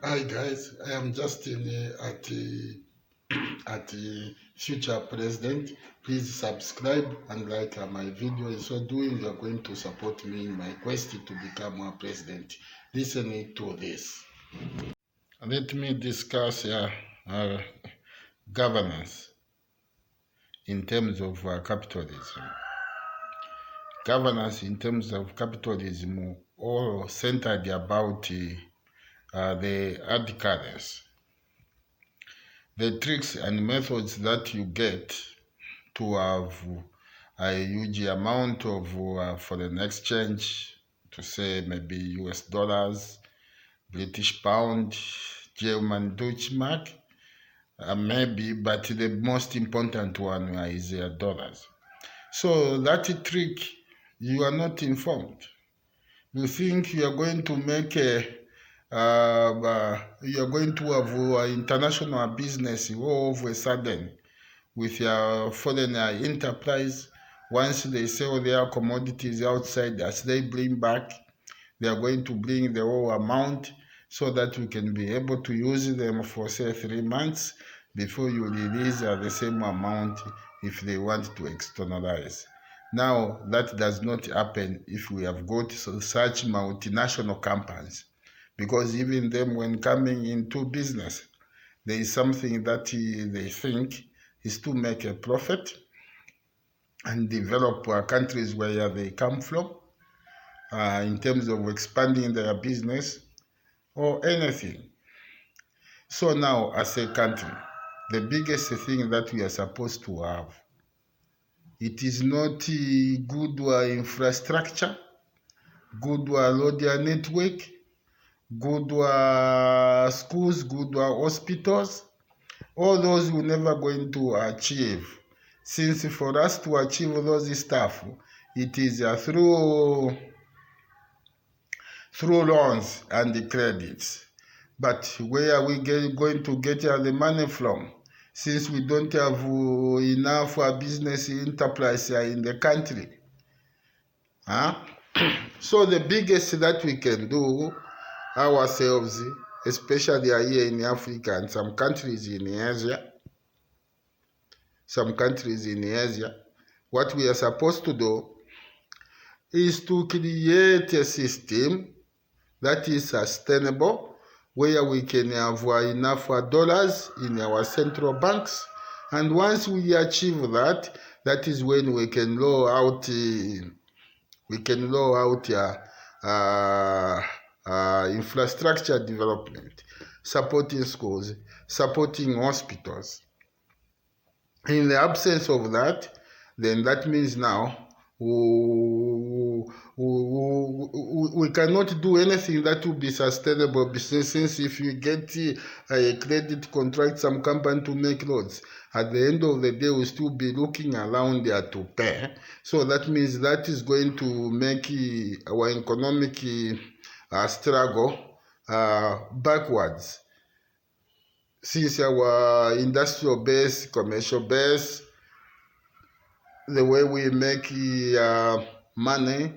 Hi guys, I am Justin at the future president. Please subscribe and like my video. In so doing, you are going to support me in my quest to become a president. Listen to this. Let me discuss uh, governance in terms of capitalism. Governance in terms of capitalism all centered about the hard the tricks and methods that you get to have a huge amount of foreign exchange, to say maybe US dollars, British pound, German Deutschmark, maybe, but the most important one is dollars. So that trick, you are not informed. You think you are going to make you are going to have international business all of a sudden with your foreign enterprise. Once they sell their commodities outside, as they bring back, they are going to bring the whole amount so that we can be able to use them for say 3 months before you release the same amount if they want to externalize. Now, that does not happen if we have got such multinational companies, because even them, when coming into business, there is something that they think is to make a profit and develop countries where they come from in terms of expanding their business or anything. So now, as a country, the biggest thing that we are supposed to have, it is not good infrastructure, good road network, good schools, good hospitals. All those we're never going to achieve. Since for us to achieve those stuff, it is through loans and the credits. But where are we going to get the money from? Since we don't have enough business enterprise in the country. Huh? So the biggest that we can do ourselves, especially here in Africa and some countries in Asia, what we are supposed to do is to create a system that is sustainable, where we can have enough dollars in our central banks. And once we achieve that, that is when we can roll out infrastructure development, supporting schools, supporting hospitals. In the absence of that, then that means now we cannot do anything that will be sustainable, since if you get a credit contract, some company to make roads, at the end of the day we'll still be looking around there to pay. So that means that is going to make our economic struggle backwards, since our industrial base, commercial base, the way we make money,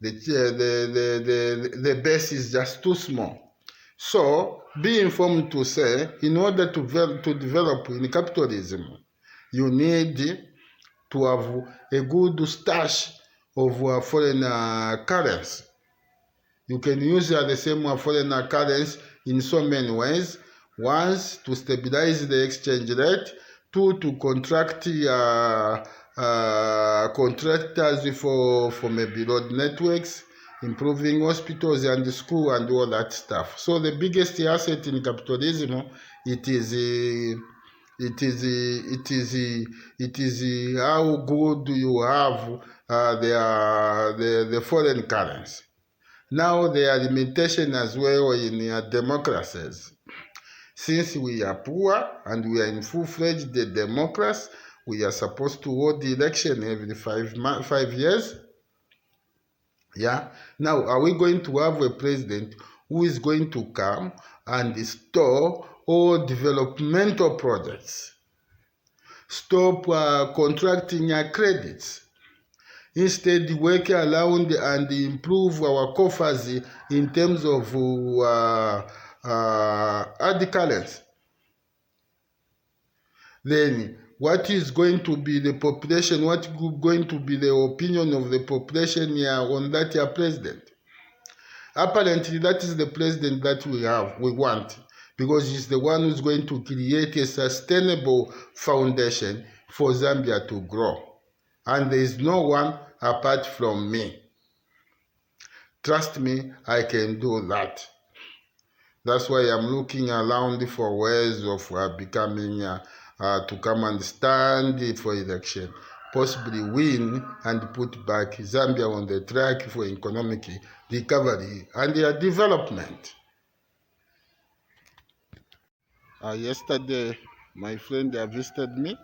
the base is just too small. So be informed to say, in order to develop in capitalism, you need to have a good stash of foreign currency. You can use the same foreign currency in so many ways. One, to stabilize the exchange rate. Two, to contract contractors for maybe road networks, improving hospitals and school and all that stuff. So the biggest asset in capitalism, it is how good you have the foreign currency. Now there are limitations as well in democracies. Since we are poor and we are in full-fledged democracy, we are supposed to hold the election every 5 years. Yeah. Now, are we going to have a president who is going to come and store all developmental projects, stop contracting credits, instead work around and improve our coffers in terms of hard currency. Then what is going to be the population? What is going to be the opinion of the population here on that president? Apparently, that is the president that we want, because he's the one who's going to create a sustainable foundation for Zambia to grow. And there is no one apart from me. Trust me, I can do that. That's why I'm looking around for ways of becoming to come and stand for election, possibly win and put back Zambia on the track for economic recovery and development. Yesterday, my friend visited me.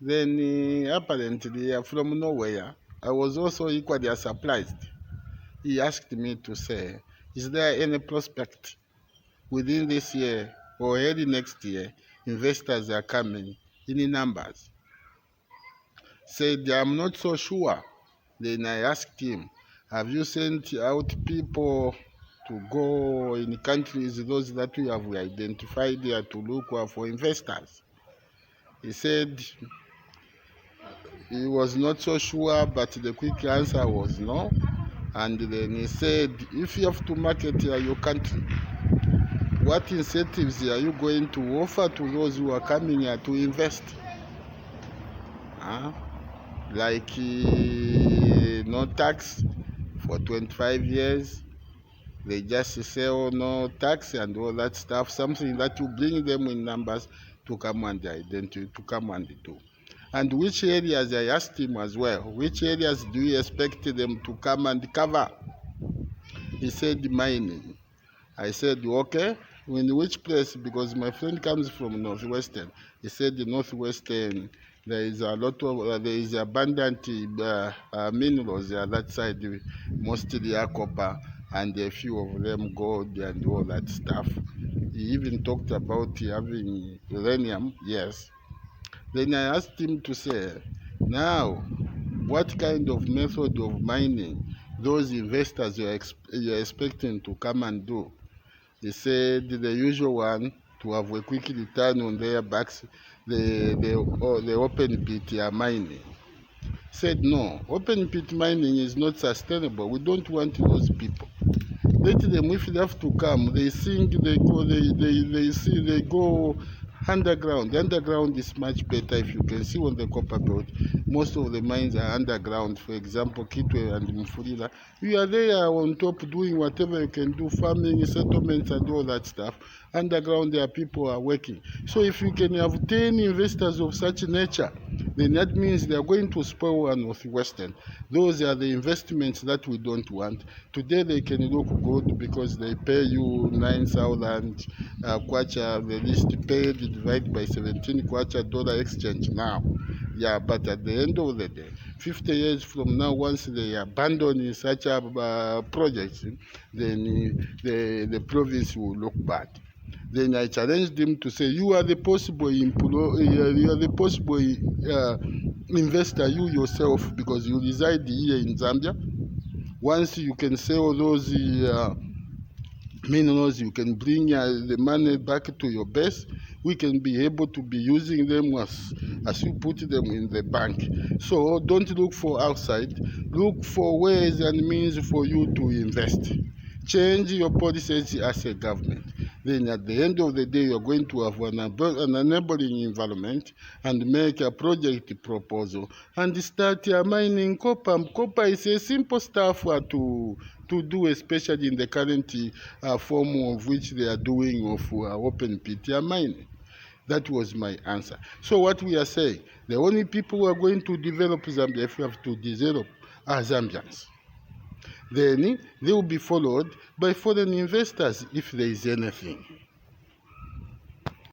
Then apparently from nowhere, I was also equally surprised. He asked me to say, is there any prospect within this year or early next year, investors are coming in numbers? Said, I'm not so sure. Then I asked him, have you sent out people to go in countries, those that we have identified there, to look for investors? He said he was not so sure, but the quick answer was no. And then he said, if you have to market your country, what incentives are you going to offer to those who are coming here to invest? Like no tax for 25 years. They just sell no tax and all that stuff, something that will bring them in numbers to come and identify, to come and do. And which areas, I asked him as well, which areas do you expect them to come and cover? He said mining. I said, okay, in which place? Because my friend comes from Northwestern. He said the Northwestern, there is a lot of, there is abundant minerals there, that side, mostly copper, and a few of them gold and all that stuff. He even talked about having uranium, yes. Then I asked him to say, now, what kind of method of mining those investors you're expecting to come and do? He said the usual one, to have a quick return on their backs, the open pit mining. Said no, open pit mining is not sustainable. We don't want those people. Let them, if they have to come, they sing, they go, they go underground. The underground is much better. If you can see on the copper belt, most of the mines are underground. For example, Kitwe and Mfulira. You are there on top doing whatever you can do, farming, settlements and all that stuff. Underground, there people are working. So if you can have 10 investors of such nature, then that means they are going to spoil our Northwestern. Those are the investments that we don't want. Today they can look good because they pay you 9,000 kwacha, the least paid, divided by 17 kwacha dollar exchange now. Yeah, but at the end of the day, 50 years from now, once they abandon such a project, then the province will look bad. Then I challenged him to say, you are the possible investor, you yourself, because you reside here in Zambia. Once you can sell those minerals, you can bring the money back to your base. We can be able to be using them as you put them in the bank. So don't look for outside. Look for ways and means for you to invest. Change your policies as a government. Then at the end of the day, you're going to have an enabling environment and make a project proposal and start mining copper. Copper is a simple stuff to do, especially in the current form of which they are doing of open pit mining. That was my answer. So what we are saying, the only people who are going to develop Zambia, if you have to develop, are Zambians. Then they will be followed by foreign investors if there is anything.